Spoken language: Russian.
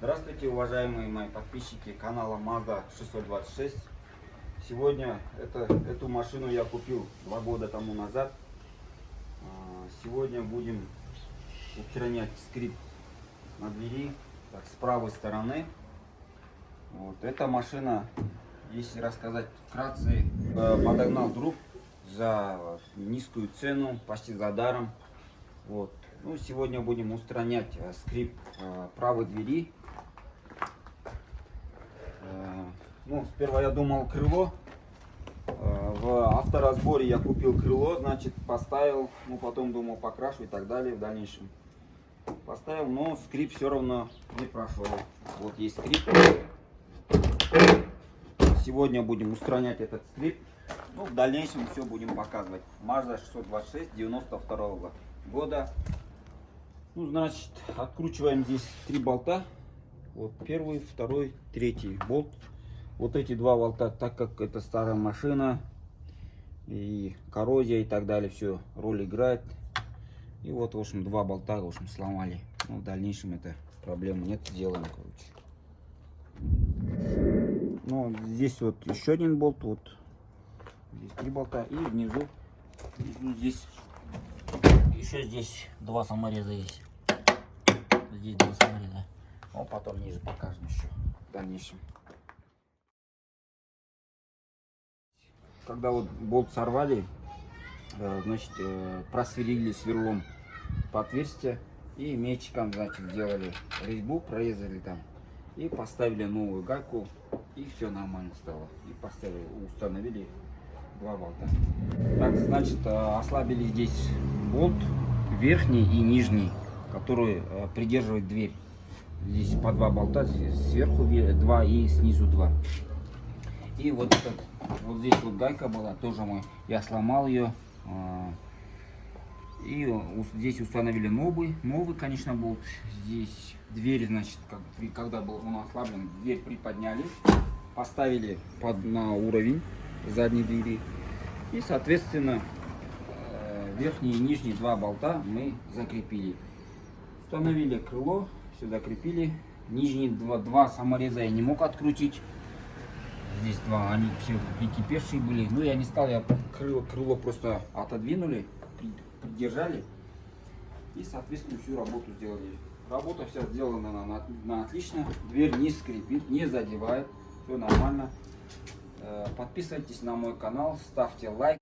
Здравствуйте, уважаемые мои подписчики канала Mazda 626. Сегодня эту машину я купил 2 года тому назад. Сегодня будем устранять скрип на двери с правой стороны. Вот эта машина, если рассказать вкратце, подогнал друг за низкую цену, почти за даром. Вот. Ну, сегодня будем устранять скрип правой двери. Ну, сперва я думал крыло. В авторазборе я купил крыло, значит, поставил. Ну, потом думал покрашу и так далее в дальнейшем. Поставил, но скрип все равно не прошел. Вот есть скрип. Сегодня будем устранять этот скрип. Ну, в дальнейшем все будем показывать. Mazda 626 92 года. Ну, значит, откручиваем здесь 3 болта. Вот первый, второй, третий болт. Вот эти 2 болта, так как это старая машина и коррозия и так далее, все роль играет. И вот, в общем, 2 болта, в общем, сломали. Ну, в дальнейшем это проблемы нет, сделаем, короче. Ну, здесь вот еще один болт, вот здесь 3 болта, и внизу здесь еще здесь 2 самореза есть. Здесь 2 самореза. Ну, потом ниже покажем еще в дальнейшем. Когда вот болт сорвали, значит, просверлили сверлом по отверстию и мечиком, значит, сделали резьбу, прорезали там и поставили новую гайку, и все нормально стало. И поставили, установили 2 болта. Так, значит, ослабили здесь болт верхний и нижний, который придерживает дверь. Здесь по 2 болта, сверху 2 и снизу 2. И вот вот здесь вот гайка была, тоже я сломал ее. И здесь установили новый, конечно, болт. Здесь дверь, значит, когда был он ослаблен, дверь приподняли, поставили на уровень задней двери. И, соответственно, верхние и нижние 2 болта мы закрепили. Установили крыло, все закрепили. Нижние 2 самореза я не мог открутить. Здесь 2, они все прикипевшие были. Ну, я не стал, я крыло просто отодвинули, придержали. И, соответственно, всю работу сделали. Работа вся сделана на отлично. Дверь не скрипит, не задевает. Все нормально. Подписывайтесь на мой канал, ставьте лайк.